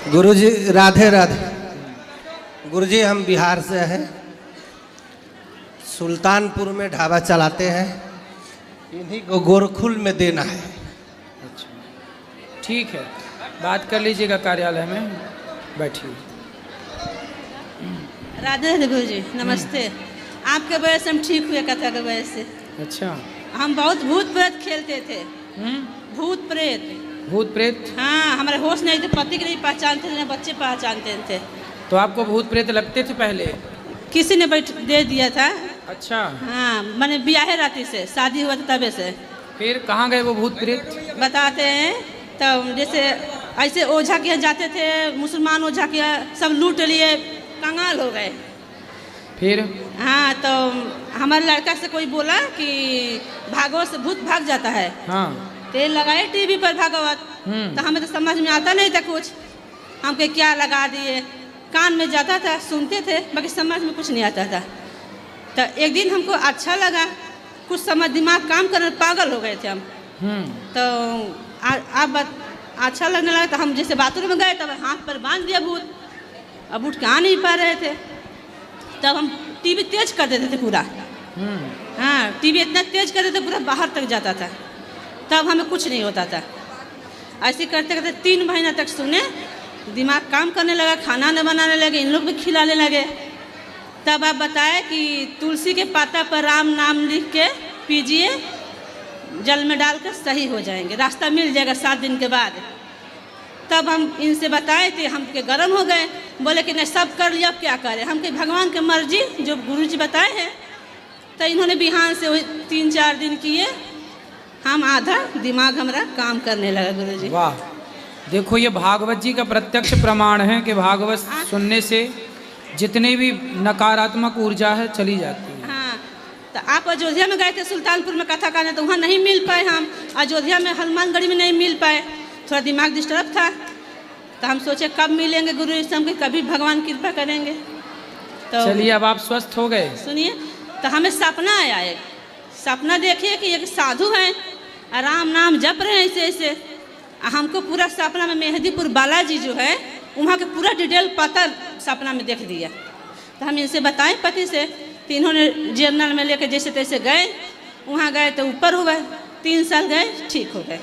गुरुजी राधे राधे। गुरुजी हम बिहार से हैं, सुल्तानपुर में ढाबा चलाते हैं, इन्हीं को गोरखुल में देना है। अच्छा ठीक है, बात कर लीजिएगा कार्यालय में, बैठिए। राधे राधे गुरुजी, नमस्ते। आपके वजह से हम ठीक हुए, कथा के वजह से। अच्छा, हम बहुत भूत प्रेत खेलते थे। भूत प्रेत। भूत प्रेत? हाँ, हमारे होश नहीं थे, पति के नहीं पहचानते थे, बच्चे पहचानते थे। तो आपको भूत प्रेत लगते थे पहले? किसी ने बैठ दे दिया था। अच्छा। हाँ, मैंने ब्याह राती से, शादी हुआ था तबे से। फिर कहाँ गए वो भूत प्रेत? बताते हैं। तो जैसे ऐसे ओझा के यहाँ जाते थे, मुसलमान ओझा के यहाँ सब लूट लिए, कंगाल हो गए। फिर? हाँ, तो हमारे लड़का से कोई बोला कि भागवत से भूत भाग जाता है। हाँ। तेल लगाए टीवी पर भागवत। तो हमें तो समझ में आता नहीं था कुछ, हम के क्या लगा दिए। कान में जाता था, सुनते थे, बाकी समझ में कुछ नहीं आता था। तो एक दिन हमको अच्छा लगा, कुछ समझ दिमाग काम करने, पागल हो गए थे हम। तो अब अच्छा लगने लगा, तो हम जैसे बाथरूम में गए तब हाथ पर बांध दिया भूत, अब उठ के आ नहीं पा रहे थे। तब हम टीवी तेज कर देते थे पूरा। हाँ, टीवी इतना तेज कर देते पूरा बाहर तक जाता था, तब हमें कुछ नहीं होता था। ऐसे करते करते 3 महीना तक सुने, दिमाग काम करने लगा, खाना न बनाने लगे, इन लोग भी खिलाने लगे। तब आप बताए कि तुलसी के पाता पर राम नाम लिख के पीजिए, जल में डालकर सही हो जाएंगे, रास्ता मिल जाएगा 7 दिन के बाद। तब हम इनसे बताए थे, हम के गर्म हो गए, बोले कि नहीं सब कर लिया, अब क्या करें। हम के भगवान की मर्जी, जो गुरुजी बताए हैं। तो इन्होंने बिहान से वही 3-4 दिन किए, हम आधा दिमाग हमारा काम करने लगा गुरुजी। वाह, देखो ये भागवत जी का प्रत्यक्ष प्रमाण है कि भागवत सुनने से जितनी भी नकारात्मक ऊर्जा है चली जाती है। हाँ, तो आप अयोध्या में गए थे सुल्तानपुर में कथा करने, तो वहाँ नहीं मिल पाए। हम अयोध्या में हनुमानगढ़ी में नहीं मिल पाए, थोड़ा दिमाग डिस्टर्ब था। तो हम सोचे कब मिलेंगे गुरु से, हम कभी भगवान कृपा करेंगे। तो चलिए, अब आप स्वस्थ हो गए। सुनिए, तो हमें सपना आया, एक सपना देखिए कि एक साधु हैं, राम नाम जप रहे हैं ऐसे ऐसे। हमको पूरा सपना में मेहंदीपुर बालाजी जो है, वहाँ के पूरा डिटेल पता सपना में देख दिया। तो हम इनसे बताएं पति से, तो इन्होंने जर्नल में लेकर जैसे तैसे गए, वहाँ गए तो ऊपर हुआ, 3 साल गए, ठीक हो गए।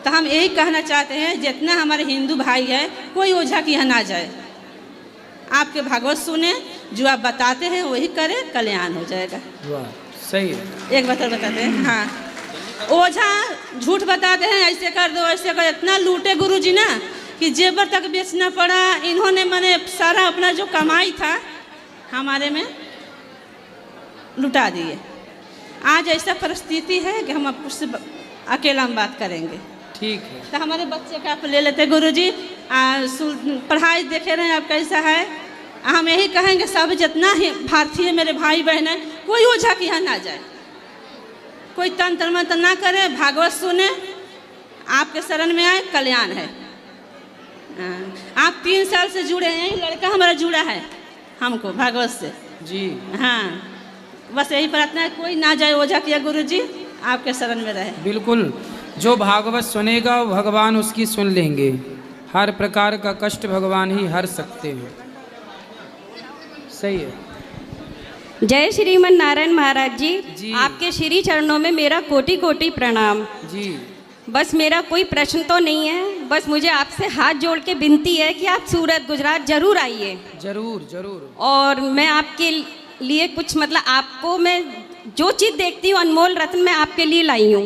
तो हम यही कहना चाहते हैं, जितना हमारे हिंदू भाई है, कोई ओझा के यहाँ ना जाए, आपके भागवत सुने, जो आप बताते हैं वही करे, कल्याण हो जाएगा। वाह, सही है। एक बात बताते हैं। हाँ, ओझा झूठ बताते हैं, ऐसे कर दो ऐसे कर, इतना लूटे गुरुजी ना कि जेवर तक बेचना पड़ा। इन्होंने मैंने सारा अपना जो कमाई था हमारे में लुटा दिए। आज ऐसा परिस्थिति है कि हम उससे अकेला हम बात करेंगे। ठीक है। तो हमारे बच्चे का आप ले लेते गुरुजी, पढ़ाई देखे रहे हैं आप कैसा है। हम यही कहेंगे सब जितना ही भारतीय मेरे भाई बहन है, कोई ओझा के यहाँ ना जाए, कोई तंत्र मंत्र ना करे, भागवत सुने, आपके शरण में आए, कल्याण है। आप 3 साल से जुड़े हैं, लड़का हमारा जुड़ा है हमको भागवत से जी। हाँ, बस यही प्रार्थना है, कोई ना जाए ओझा किया गुरुजी, आपके शरण में रहे। बिल्कुल, जो भागवत सुनेगा वो भगवान उसकी सुन लेंगे। हर प्रकार का कष्ट भगवान ही हर सकते हैं। सही है। जय श्रीमन नारायण महाराज जी। आपके श्री चरणों में मेरा कोटि कोटि प्रणाम जी। बस मेरा कोई प्रश्न तो नहीं है, बस मुझे आपसे हाथ जोड़ के विनती है कि आप सूरत गुजरात जरूर आइए। जरूर जरूर। और मैं आपके लिए कुछ मतलब आपको मैं जो चीज़ देखती हूँ अनमोल रत्न मैं आपके लिए लाई हूँ।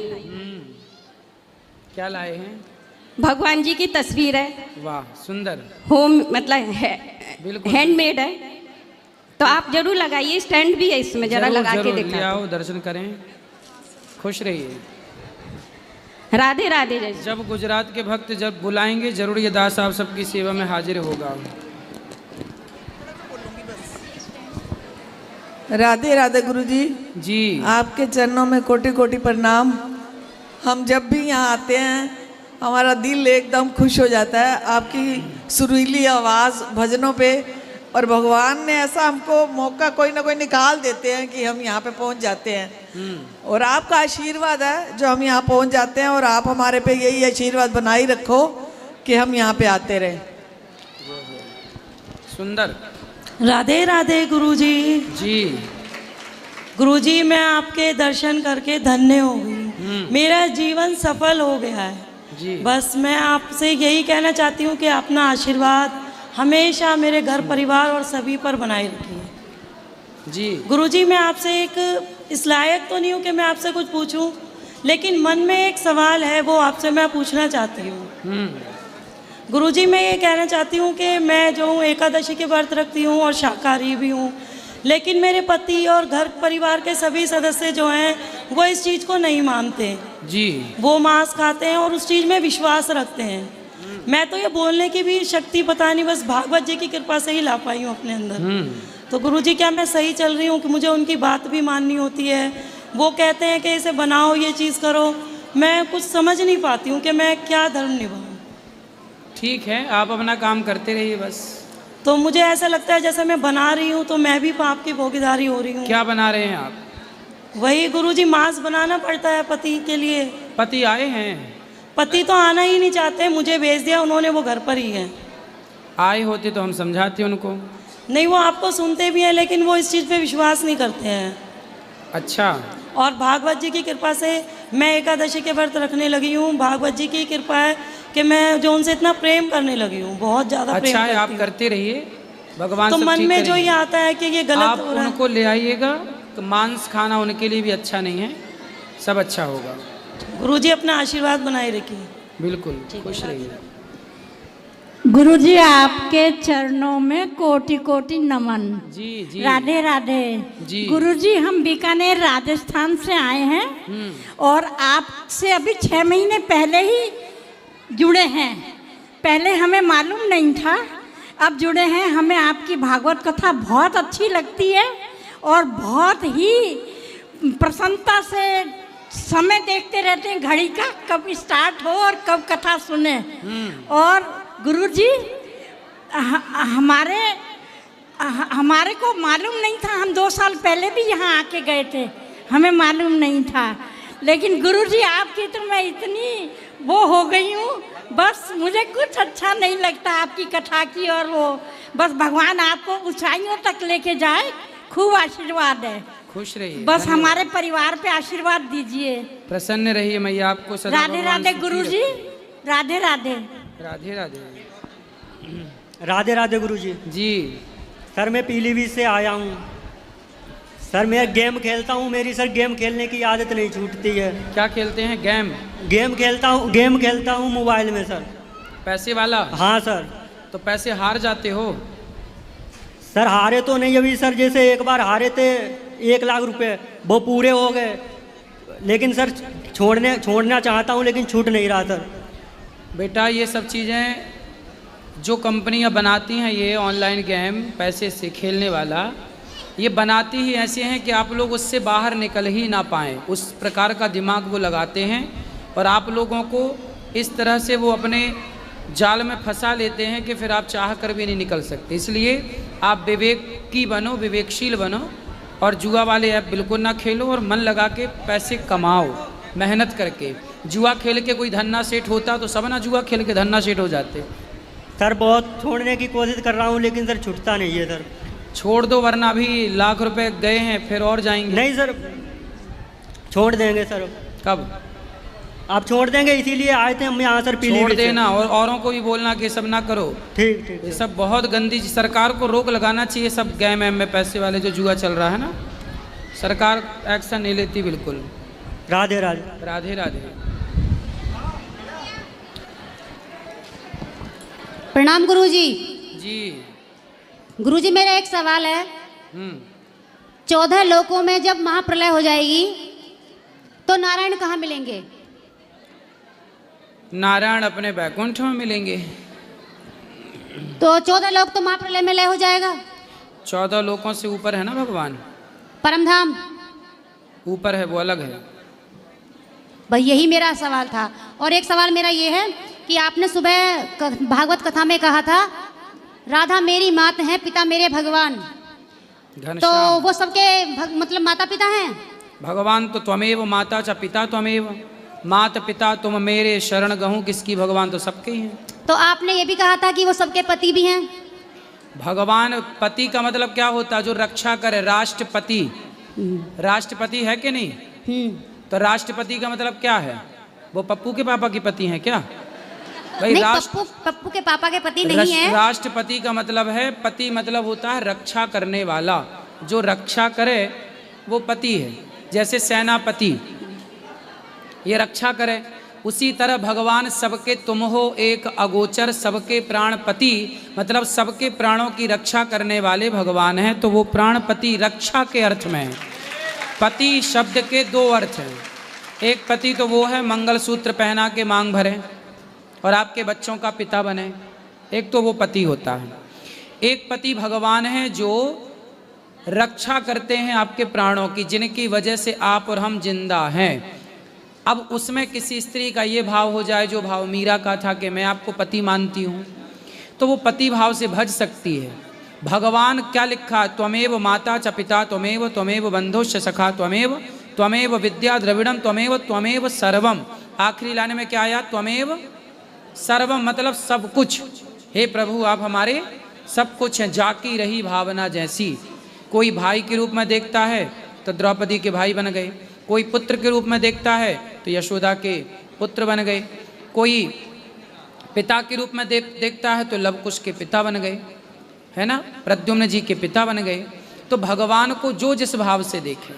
क्या लाए हैं? भगवान जी की तस्वीर है। वाह, सुंदर। होम मतलब बिल्कुल हैंडमेड है, तो आप जरूर लगाइए। स्टैंड भी है इसमें, जरा लगा के ले दिखा। आओ, दर्शन करें, खुश रहिए। राधे राधे। जय। जब गुजरात के भक्त जब बुलाएंगे जरूर ये दास आप सबकी सेवा में हाजिर होगा। राधे राधे गुरुजी जी। आपके चरणों में कोटि कोटि प्रणाम। हम जब भी यहाँ आते हैं हमारा दिल एकदम खुश हो जाता है, आपकी सुरीली आवाज़ भजनों पे। और भगवान ने ऐसा हमको मौका कोई ना कोई निकाल देते हैं कि हम यहाँ पे पहुँच जाते हैं। और आपका आशीर्वाद है जो हम यहाँ पहुँच जाते हैं, और आप हमारे पे यही आशीर्वाद बनाए रखो कि हम यहाँ पे आते रहें। सुंदर। राधे राधे गुरुजी। जी गुरुजी, मैं आपके दर्शन करके धन्य हो गई, मेरा जीवन सफल हो गया है जी। बस मैं आपसे यही कहना चाहती हूँ कि अपना आशीर्वाद हमेशा मेरे घर परिवार और सभी पर बनाए रखिए। जी गुरुजी, मैं आपसे एक इस लायक तो नहीं हूँ कि मैं आपसे कुछ पूछूं, लेकिन मन में एक सवाल है, वो आपसे मैं पूछना चाहती हूँ। गुरुजी, मैं ये कहना चाहती हूँ कि मैं जो हूँ एकादशी के व्रत रखती हूँ और शाकाहारी भी हूँ, लेकिन मेरे पति और घर परिवार के सभी सदस्य जो हैं वो इस चीज़ को नहीं मानते जी। वो मांस खाते हैं और उस चीज़ में विश्वास रखते हैं। मैं तो ये बोलने की भी शक्ति पता नहीं, बस भागवत जी की कृपा से ही ला पाई हूँ अपने अंदर। तो गुरुजी, क्या मैं सही चल रही हूँ कि मुझे उनकी बात भी माननी होती है? वो कहते हैं कि इसे बनाओ, ये चीज़ करो, मैं कुछ समझ नहीं पाती हूँ कि मैं क्या धर्म निभाऊँ। ठीक है, आप अपना काम करते रहिए बस। तो मुझे ऐसा लगता है जैसे मैं बना रही हूँ तो मैं भी पाप की भागीदारी हो रही हूँ। क्या बना रहे हैं आप? वही गुरुजी, मांस बनाना पड़ता है पति के लिए। पति आए हैं? पति तो आना ही नहीं चाहते, मुझे भेज दिया उन्होंने, वो घर पर ही है। आए होते तो हम समझाते उनको। नहीं, वो आपको सुनते भी हैं लेकिन वो इस चीज़ पे विश्वास नहीं करते हैं। अच्छा। और भागवत जी की कृपा से मैं एकादशी के व्रत रखने लगी हूँ। भागवत जी की कृपा है कि मैं जो उनसे इतना प्रेम करने लगी हूँ, बहुत ज़्यादा प्रेम अच्छा है, करती आप हूँ। करते रहिए, भगवान तो सब मन ठीक में जो करेंगे। ये आता है कि ये गलत आप हो रहा है। उनको ले आइएगा, तो मांस खाना उनके लिए भी अच्छा नहीं है, सब अच्छा होगा। गुरुजी, अपना आशीर्वाद बनाए रखिए। बिल्कुल, खुश रहिए। गुरुजी, आपके चरणों में कोटि कोटि नमन। जी जी। राधे राधे जी। गुरुजी, हम बीकानेर राजस्थान से आए हैं और आपसे अभी 6 महीने पहले ही जुड़े हैं। पहले हमें मालूम नहीं था, अब जुड़े हैं। हमें आपकी भागवत कथा बहुत अच्छी लगती है और बहुत ही प्रसन्नता से समय देखते रहते हैं घड़ी का, कब स्टार्ट हो और कब कथा सुने। और गुरुजी, हमारे को मालूम नहीं था, हम 2 साल पहले भी यहाँ आके गए थे, हमें मालूम नहीं था। लेकिन गुरुजी, आपकी तो मैं इतनी वो हो गई हूँ, बस मुझे कुछ अच्छा नहीं लगता आपकी कथा की। और वो बस भगवान आपको ऊंचाइयों तक लेके जाए, खूब आशीर्वाद है। खुश रहिए, बस हमारे परिवार पे आशीर्वाद दीजिए। प्रसन्न रहिए, मैया आपको सदा राधे भगवान राधे सुखी गुरुजी, राधे राधे। राधे राधे। राधे राधे गुरुजी। जी सर, मैं पीलीभीत से आया हूँ। सर, मैं गेम खेलता हूँ, मेरी सर गेम खेलने की आदत नहीं छूटती है। क्या खेलते हैं? गेम खेलता हूँ मोबाइल में सर। पैसे वाला? हाँ सर। तो पैसे हार जाते हो? सर, हारे तो नहीं अभी सर, जैसे एक बार हारे थे 1 लाख रुपए, वो पूरे हो गए, लेकिन सर छोड़ना चाहता हूँ लेकिन छूट नहीं रहा सर। बेटा, ये सब चीज़ें जो कंपनियां बनाती हैं, ये ऑनलाइन गेम पैसे से खेलने वाला, ये बनाती ही ऐसे हैं कि आप लोग उससे बाहर निकल ही ना पाएँ। उस प्रकार का दिमाग वो लगाते हैं और आप लोगों को इस तरह से वो अपने जाल में फंसा लेते हैं कि फिर आप चाह कर भी नहीं निकल सकते। इसलिए आप विवेकी बनो, विवेकशील बनो और जुआ वाले ऐप बिल्कुल ना खेलो और मन लगा के पैसे कमाओ मेहनत करके। जुआ खेल के कोई धन्ना सेठ होता तो सब ना जुआ खेल के धन्ना सेठ हो जाते। सर, बहुत छोड़ने की कोशिश कर रहा हूँ लेकिन सर छूटता नहीं है सर। छोड़ दो, वरना अभी लाख रुपए गए हैं, फिर और जाएंगे। नहीं सर, छोड़ देंगे सर। कब? आप छोड़ देंगे, इसीलिए आए थे हम यहाँ सर पीलीभीत छोड़ से। देना और औरों को भी बोलना कि सब ना करो। ठीक ठीक। ये सब बहुत गंदी चीज, सरकार को रोक लगाना चाहिए। सब गेम में पैसे वाले जो जुआ चल रहा है ना, सरकार एक्शन नहीं लेती बिल्कुल। राधे राधे। राधे राधे। प्रणाम गुरुजी। जी। गुरुजी, मेरा एक सवाल है। 14 लोकों में जब महाप्रलय हो जाएगी तो नारायण कहाँ मिलेंगे? नारायण अपने बैकुंठ में मिलेंगे। तो 14 लोक तो महाप्रलय में लय हो जाएगा। 14 लोकों से ऊपर है ना भगवान। परमधाम ऊपर है, वो अलग है। भाई, यही मेरा सवाल था। और एक सवाल मेरा ये है कि आपने सुबह भागवत कथा में कहा था, राधा मेरी मात है, पिता मेरे भगवान। तो वो सबके मतलब माता पिता हैं? भगवान तो त्वमेव माता च पिता त्वमेव, मात पिता तुम मेरे शरण गहूँ किसकी, भगवान तो सबके ही हैं। तो आपने ये भी कहा था कि वो सबके पति भी हैं। भगवान पति का मतलब क्या होता है? जो रक्षा करे, राष्ट्रपति। राष्ट्रपति है कि नहीं? तो राष्ट्रपति का मतलब क्या है? वो पप्पू के पापा की पति हैं क्या? भाई नहीं, पप्पू के पापा के पति नहीं है। राष्ट्रपति का मतलब है, पति मतलब होता है रक्षा करने वाला। जो रक्षा करे वो पति है। जैसे सेनापति ये रक्षा करे, उसी तरह भगवान सबके तुम हो एक अगोचर सबके प्राणपति, मतलब सबके प्राणों की रक्षा करने वाले भगवान हैं। तो वो प्राणपति रक्षा के अर्थ में है। पति शब्द के दो अर्थ हैं। एक पति तो वो है मंगलसूत्र पहना के मांग भरे और आपके बच्चों का पिता बने, एक तो वो पति होता है। एक पति भगवान है जो रक्षा करते हैं आपके प्राणों की, जिनकी वजह से आप और हम जिंदा हैं। अब उसमें किसी स्त्री का ये भाव हो जाए जो भाव मीरा का था कि मैं आपको पति मानती हूँ, तो वो पति भाव से भज सकती है। भगवान क्या लिखा? त्वमेव माता च पिता त्वमेव, त्वमेव बंधुश्च सखा त्वमेव, त्वमेव विद्या द्रविड़म त्वमेव, त्वमेव सर्वम। आखिरी लाइन में क्या आया? त्वमेव सर्वम, मतलब सब कुछ। हे प्रभु आप हमारे सब कुछ हैं। जाकी रही भावना जैसी। कोई भाई के रूप में देखता है तो द्रौपदी के भाई बन गए, कोई पुत्र के रूप में देखता है तो यशोदा के पुत्र बन गए, कोई पिता के रूप में देखता है तो लवकुश के पिता बन गए, है ना, प्रद्युम्न जी के पिता बन गए। तो भगवान को जो जिस भाव से देखे।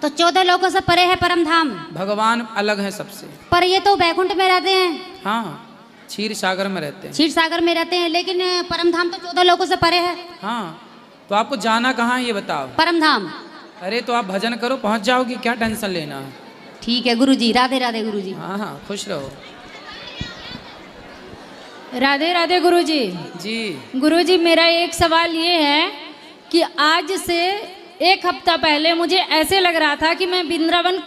तो 14 लोगों से परे है परम धाम। भगवान अलग है सबसे। पर ये तो बैकुंठ में रहते हैं। हाँ, क्षीर सागर में रहते हैं। क्षीर सागर में रहते हैं, लेकिन परम धाम तो 14 लोगों से परे है। हाँ, तो आपको जाना कहाँ है ये बताओ? परम धाम। अरे तो आप भजन करो, पहुंच जाओगी, क्या टेंशन लेना है। ठीक है गुरुजी, राधे राधे गुरुजी। हाँ हाँ, खुश रहो। राधे राधे गुरुजी। जी गुरुजी, मेरा एक सवाल ये है कि आज से 1 हफ्ता पहले मुझे ऐसे लग रहा था कि मैं वृंदावन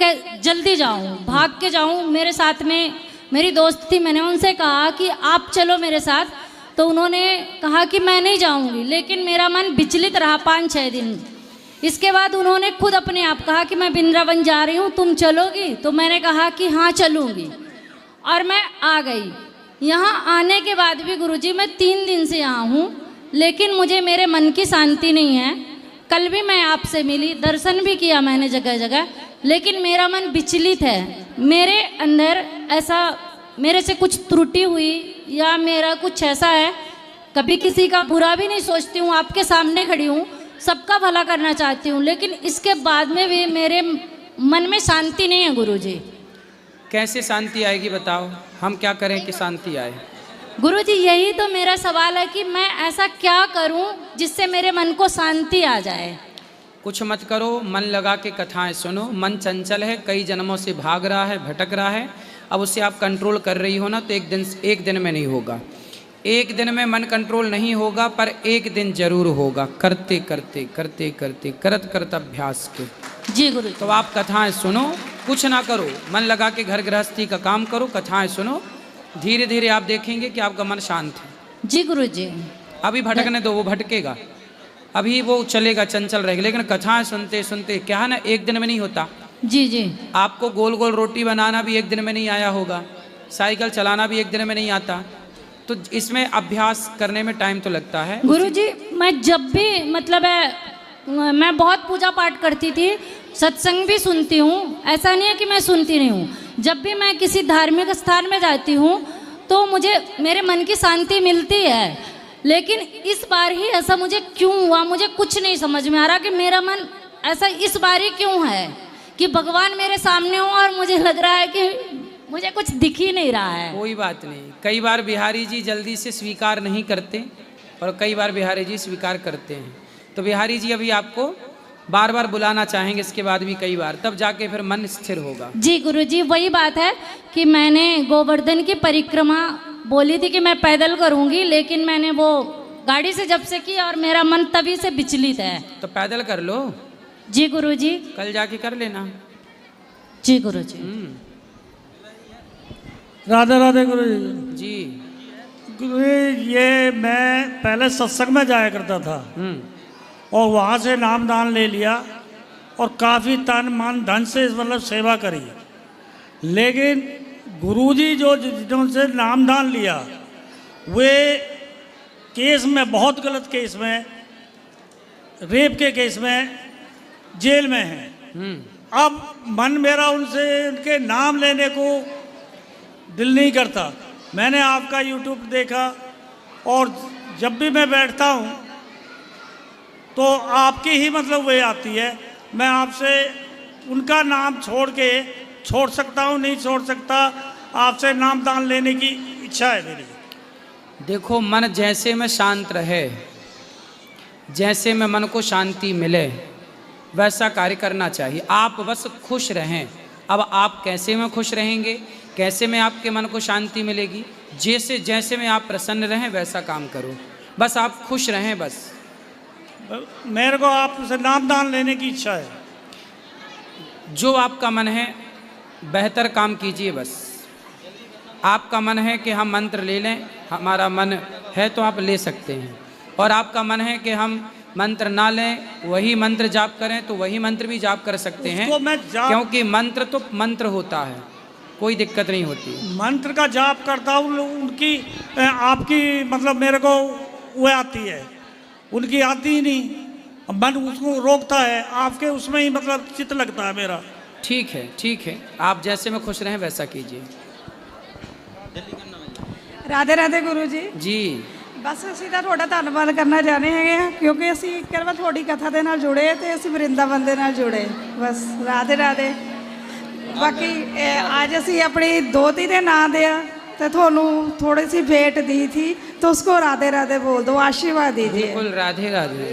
जल्दी जाऊं, भाग के जाऊं। मेरे साथ में मेरी दोस्त थी, मैंने उनसे कहा कि आप चलो मेरे साथ, तो उन्होंने कहा कि मैं नहीं जाऊंगी। लेकिन मेरा मन विचलित रहा 5-6 दिन। इसके बाद उन्होंने खुद अपने आप कहा कि मैं वृंदावन जा रही हूँ, तुम चलोगी? तो मैंने कहा कि हाँ चलूँगी, और मैं आ गई। यहाँ आने के बाद भी गुरुजी मैं 3 दिन से यहाँ हूँ, लेकिन मुझे मेरे मन की शांति नहीं है। कल भी मैं आपसे मिली, दर्शन भी किया मैंने जगह जगह, लेकिन मेरा मन विचलित है। मेरे अंदर ऐसा, मेरे से कुछ त्रुटि हुई या मेरा कुछ ऐसा है, कभी किसी का बुरा भी नहीं सोचती हूँ, आपके सामने खड़ी हूँ, सबका भला करना चाहती हूँ, लेकिन इसके बाद में भी मेरे मन में शांति नहीं है गुरुजी। कैसे शांति आएगी बताओ? हम क्या करें कि शांति आए? गुरुजी यही तो मेरा सवाल है कि मैं ऐसा क्या करूं जिससे मेरे मन को शांति आ जाए। कुछ मत करो, मन लगा के कथाएं सुनो। मन चंचल है, कई जन्मों से भाग रहा है, भटक रहा है। अब उसे आप कंट्रोल कर रही हो ना, तो एक दिन में नहीं होगा। एक दिन में मन कंट्रोल नहीं होगा, पर एक दिन जरूर होगा, करते करते करते करते करत अभ्यास के। जी गुरु। तो आप कथाएं सुनो, कुछ ना करो, मन लगा के घर गृहस्थी का काम करो, कथाएं सुनो। धीरे धीरे आप देखेंगे कि आपका मन शांत है। जी गुरु जी। अभी भटकने दो, वो भटकेगा, अभी वो चलेगा, चंचल रहेगा, लेकिन कथाएं सुनते सुनते क्या है ना, एक दिन में नहीं होता। जी जी। आपको गोल गोल रोटी बनाना भी एक दिन में नहीं आया होगा, साइकिल चलाना भी एक दिन में नहीं आता, तो इसमें अभ्यास करने में टाइम तो लगता है। गुरुजी, मैं जब भी मतलब है, मैं बहुत पूजा पाठ करती थी, सत्संग भी सुनती हूँ, ऐसा नहीं है कि मैं सुनती नहीं हूँ। जब भी मैं किसी धार्मिक स्थान में जाती हूँ तो मुझे मेरे मन की शांति मिलती है, लेकिन इस बार ही ऐसा मुझे क्यों हुआ, मुझे कुछ नहीं समझ में आ रहा कि मेरा मन ऐसा इस बार ही क्यों है कि भगवान मेरे सामने हो और मुझे लग रहा है कि मुझे कुछ दिख ही नहीं रहा है। कोई बात नहीं, कई बार बिहारी जी जल्दी से स्वीकार नहीं करते और कई बार बिहारी जी स्वीकार करते हैं। तो बिहारी जी अभी आपको बार बार बुलाना चाहेंगे, इसके बाद भी कई बार, तब जाके फिर मन स्थिर होगा। जी गुरुजी, वही बात है कि मैंने गोवर्धन की परिक्रमा बोली थी कि मैं पैदल करूंगी, लेकिन मैंने वो गाड़ी से जब से की और मेरा मन तभी से विचलित है। तो पैदल कर लो। जी गुरुजी। कल जाके कर लेना। जी गुरुजी। राधे राधे गुरुजी। जी गुरुजी, ये मैं पहले सत्संग में जाया करता था और वहाँ से नाम दान ले लिया और काफ़ी तन मन धन से मतलब सेवा करी, लेकिन गुरुजी जो जिनसे नाम दान लिया वे केस में, बहुत गलत केस में, रेप के केस में जेल में हैं। अब मन मेरा उनसे उनके नाम लेने को दिल नहीं करता। मैंने आपका यूट्यूब देखा और जब भी मैं बैठता हूँ तो आपकी ही मतलब वे आती है। मैं आपसे उनका नाम छोड़ सकता हूँ, नहीं छोड़ सकता, आपसे नाम दान लेने की इच्छा है मेरी। देखो, मन जैसे में शांत रहे, जैसे में मन को शांति मिले, वैसा कार्य करना चाहिए। आप बस खुश रहें। अब आप कैसे में खुश रहेंगे, कैसे में आपके मन को शांति मिलेगी? जैसे में आप प्रसन्न रहें वैसा काम करो, बस आप खुश रहें। बस मेरे को आपसे नाम दान लेने की इच्छा है। जो आपका मन है बेहतर काम कीजिए। बस आपका मन है कि हम मंत्र ले लें, हमारा मन है तो आप ले सकते हैं। और आपका मन है कि हम मंत्र ना लें, वही मंत्र जाप करें, तो वही मंत्र भी जाप कर सकते हैं, क्योंकि मंत्र तो मंत्र होता है, कोई दिक्कत नहीं होती। मंत्र का जाप करता हूँ, उनकी आपकी मतलब मेरे को वो आती है, उनकी आती ही नहीं, मन उसको रोकता है। आपके उसमें ही मतलब चित्त लगता है मेरा। ठीक है, ठीक है, आप जैसे में खुश रहें वैसा कीजिए। राधे राधे गुरु जी। जी बस ਅਸੀਂ ਤਾਂ ਤੁਹਾਡਾ ਧੰਨਵਾਦ ਕਰਨਾ ਚਾਹੁੰਦੇ ਹੈਗੇ ਆ, ਕਿਉਂਕਿ ਅਸੀਂ ਇੱਕ ਵਾਰ ਤੁਹਾਡੀ ਕਥਾ ਦੇ ਨਾਲ ਜੁੜੇ ਤੇ ਅਸੀਂ ਵਰਿੰਦਾਵਨ ਦੇ ਨਾਲ ਜੁੜੇ। ਬਸ ਰਾਧੇ ਰਾਧੇ। ਬਾਕੀ ਅੱਜ ਅਸੀਂ ਆਪਣੀ ਦੋਤੀ ਦੇ ਨਾਂ ਦੇ ਆ तो थोनू थोड़ी सी भेंट दी थी, तो उसको राधे राधे बोल दो, आशीर्वाद दीजिए। बिल्कुल, राधे राधे।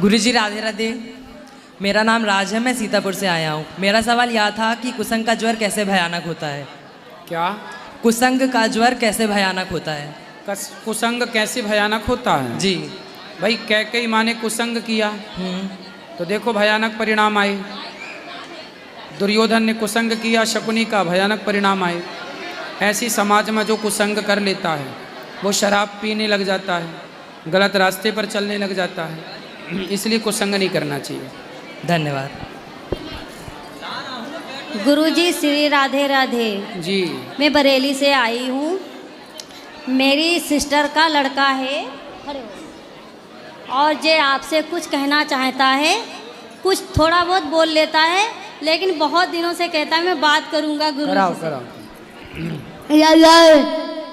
गुरुजी राधे राधे। मेरा नाम राज है, मैं सीतापुर से आया हूँ। मेरा सवाल यह था कि कुसंग का ज्वर कैसे भयानक होता है? क्या? कुसंग का ज्वर कैसे भयानक होता है? कुसंग कैसे भयानक होता है? जी भाई, कैकेयी माँ ने कुसंग किया तो देखो भयानक परिणाम आए। दुर्योधन ने कुसंग किया, शकुनी का भयानक परिणाम आए। ऐसी समाज में जो कुसंग कर लेता है वो शराब पीने लग जाता है, गलत रास्ते पर चलने लग जाता है। इसलिए कुसंग नहीं करना चाहिए। धन्यवाद। गुरुजी श्री राधे राधे जी। मैं बरेली से आई हूँ। मेरी सिस्टर का लड़का है और जे आपसे कुछ कहना चाहता है। कुछ थोड़ा बहुत बोल लेता है, लेकिन बहुत दिनों से कहता है मैं बात करूंगा गुरु जी से।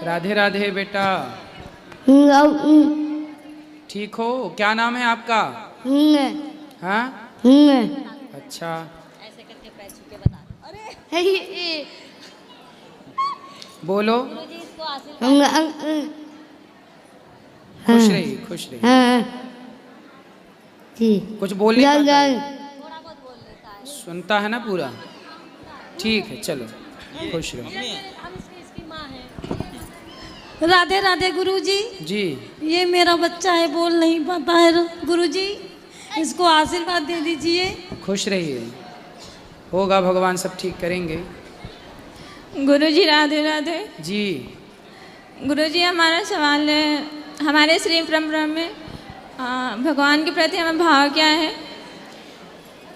राधे राधे बेटा। ठीक हो? क्या नाम है आपका? हाँ? अच्छा। ऐसे करके पैर छू के बता। अरे बोलो। गुरुजी इसको आशीर्वाद। खुश रहिए, खुश रहिए। कुछ बोलने सुनता है ना पूरा? ठीक है, चलो खुश रहो। राधे राधे गुरुजी। जी। ये मेरा बच्चा है, बोल नहीं पाता है गुरुजी, इसको आशीर्वाद दे दीजिए। खुश रहिए, होगा, भगवान सब ठीक करेंगे। गुरुजी राधे राधे। जी। गुरुजी हमारा सवाल है, हमारे श्री परंपरा में भगवान के प्रति हमें भाव क्या है?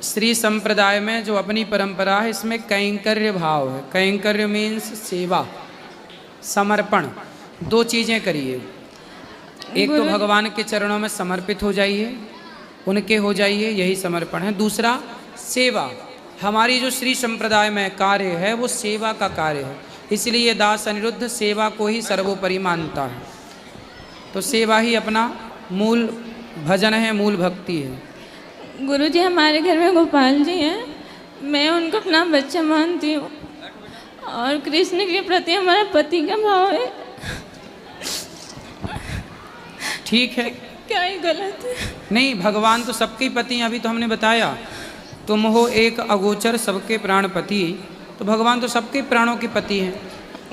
श्री संप्रदाय में जो अपनी परंपरा है इसमें कैंकर्य भाव है। कैंकर्य मीन्स सेवा, समर्पण। दो चीज़ें करिए, एक तो भगवान के चरणों में समर्पित हो जाइए, उनके हो जाइए, यही समर्पण है। दूसरा सेवा। हमारी जो श्री संप्रदाय में कार्य है वो सेवा का कार्य है, इसलिए दास अनिरुद्ध सेवा को ही सर्वोपरि मानता है। तो सेवा ही अपना मूल भजन है, मूल भक्ति है। गुरुजी हमारे घर में गोपाल जी हैं, मैं उनको अपना बच्चा मानती हूँ और कृष्ण के प्रति हमारा पति का भाव है। ठीक है, क्या ये गलत है? नहीं, भगवान तो सबके पति हैं। अभी तो हमने बताया, तुम हो एक अगोचर सबके प्राणपति, तो भगवान तो सबके प्राणों के पति हैं।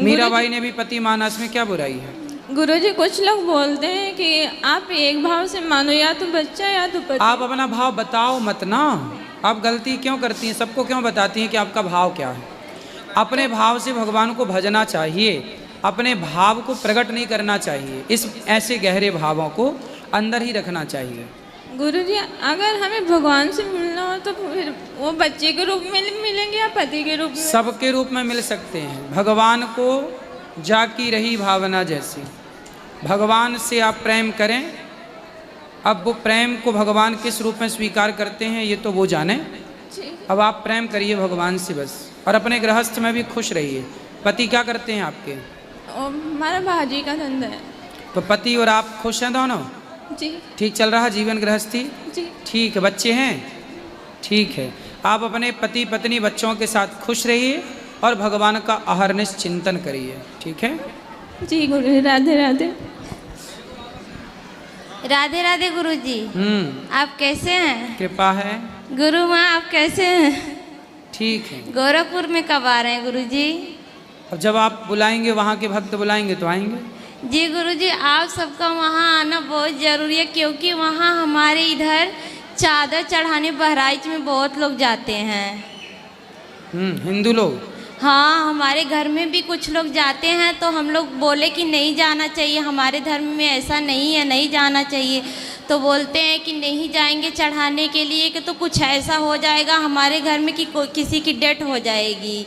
मीराबाई ने भी पति माना, इसमें क्या बुराई है? गुरुजी कुछ लोग बोलते हैं कि आप एक भाव से मानो, या तो बच्चा या तो पति। आप अपना भाव बताओ मत ना। आप गलती क्यों करती हैं? सबको क्यों बताती हैं कि आपका भाव क्या है? अपने भाव से भगवान को भजना चाहिए, अपने भाव को प्रकट नहीं करना चाहिए। इस ऐसे गहरे भावों को अंदर ही रखना चाहिए। गुरुजी अगर हमें भगवान से मिलना हो तो फिर वो बच्चे के रूप में मिलेंगे या पति के रूप में? सबके रूप में मिल सकते हैं। भगवान को जाकी रही भावना जैसी। भगवान से आप प्रेम करें। अब वो प्रेम को भगवान किस रूप में स्वीकार करते हैं ये तो वो जाने। अब आप प्रेम करिए भगवान से बस, और अपने गृहस्थ में भी खुश रहिए। पति क्या करते हैं आपके? हमारा भाजी का धंधा है। तो पति और आप खुश हैं दोनों? जी। ठीक चल रहा जीवन गृहस्थी? जी। ठीक है। बच्चे हैं? ठीक है। आप अपने पति पत्नी बच्चों के साथ खुश रहिए और भगवान का अहरनिश चिंतन करिए। ठीक है जी गुरु। राधे राधे। राधे राधे गुरुजी। आप कैसे हैं? कृपा है। गुरु माँ आप कैसे हैं? ठीक है। गोरखपुर में कब आ रहे हैं गुरुजी? अब जब आप बुलाएंगे, वहाँ के भक्त बुलाएंगे तो आएंगे। जी गुरुजी, आप सबका वहाँ आना बहुत ज़रूरी है, क्योंकि वहाँ हमारे इधर चादर चढ़ाने बहराइच में बहुत लोग जाते हैं। हिंदू लोग? हाँ, हमारे घर में भी कुछ लोग जाते हैं, तो हम लोग बोले कि नहीं जाना चाहिए, हमारे धर्म में ऐसा नहीं है, नहीं जाना चाहिए। तो बोलते हैं कि नहीं जाएंगे चढ़ाने के लिए कि तो कुछ ऐसा हो जाएगा हमारे घर में कि किसी की डेथ हो जाएगी।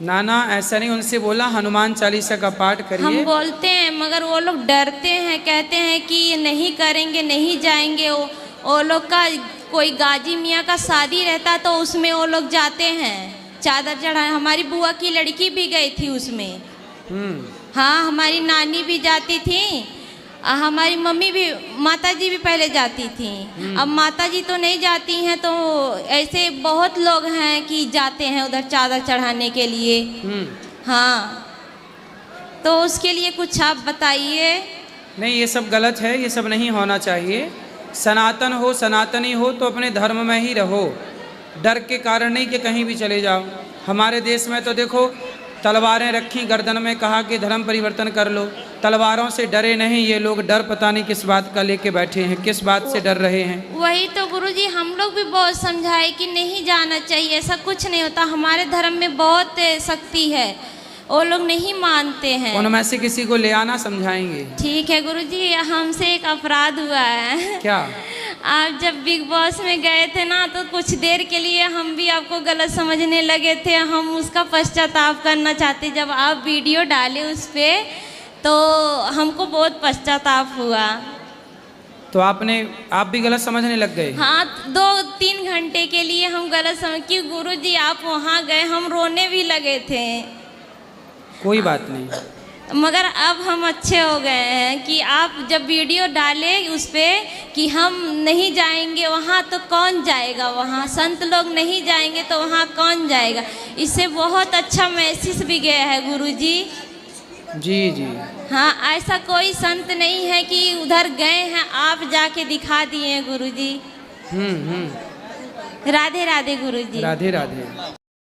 ना ना, ऐसा नहीं। उनसे बोला हनुमान चालीसा का पाठ करिए। हम बोलते हैं मगर वो लोग डरते हैं, कहते हैं कि नहीं करेंगे, नहीं जाएंगे। वो लोग का कोई गाजी मियाँ का शादी रहता तो उसमें वो लोग जाते हैं चादर चढ़ाने। हमारी बुआ की लड़की भी गई थी उसमें। हाँ, हमारी नानी भी जाती थी, हमारी मम्मी भी, माता जी भी पहले जाती थी। अब माता जी तो नहीं जाती हैं, तो ऐसे बहुत लोग हैं कि जाते हैं उधर चादर चढ़ाने के लिए। हाँ, तो उसके लिए कुछ आप बताइए। नहीं, ये सब गलत है, ये सब नहीं होना चाहिए। सनातन हो, सनातनी हो तो अपने धर्म में ही रहो। डर के कारण नहीं कि कहीं भी चले जाओ। हमारे देश में तो देखो तलवारें रखी गर्दन में, कहा कि धर्म परिवर्तन कर लो। तलवारों से डरे नहीं ये लोग, डर पता नहीं किस बात का लेके बैठे हैं, किस बात से डर रहे हैं। वही तो गुरुजी, हम लोग भी बहुत समझाए कि नहीं जाना चाहिए, ऐसा कुछ नहीं होता, हमारे धर्म में बहुत शक्ति है, वो लोग नहीं मानते हैं। उनमें से किसी को ले आना, समझाएंगे। ठीक है गुरुजी। हमसे एक अपराध हुआ है। क्या? आप जब बिग बॉस में गए थे ना, तो कुछ देर के लिए हम भी आपको गलत समझने लगे थे। हम उसका पश्चाताप करना चाहते। जब आप वीडियो डाले उस पर तो हमको बहुत पश्चाताप हुआ। तो आप भी गलत समझने लग गए? हाँ, 2-3 घंटे के लिए हम गलत समझ, कि गुरुजी आप वहाँ गए, हम रोने भी लगे थे। कोई बात नहीं, मगर अब हम अच्छे हो गए हैं कि आप जब वीडियो डाले उस पर कि हम नहीं जाएंगे वहाँ, तो कौन जाएगा वहाँ? संत लोग नहीं जाएंगे तो वहाँ कौन जाएगा? इससे बहुत अच्छा मैसेज भी गया है गुरुजी। जी जी। हाँ, ऐसा कोई संत नहीं है कि उधर गए हैं, आप जाके दिखा दिए गुरुजी। राधे राधे गुरुजी। राधे राधे।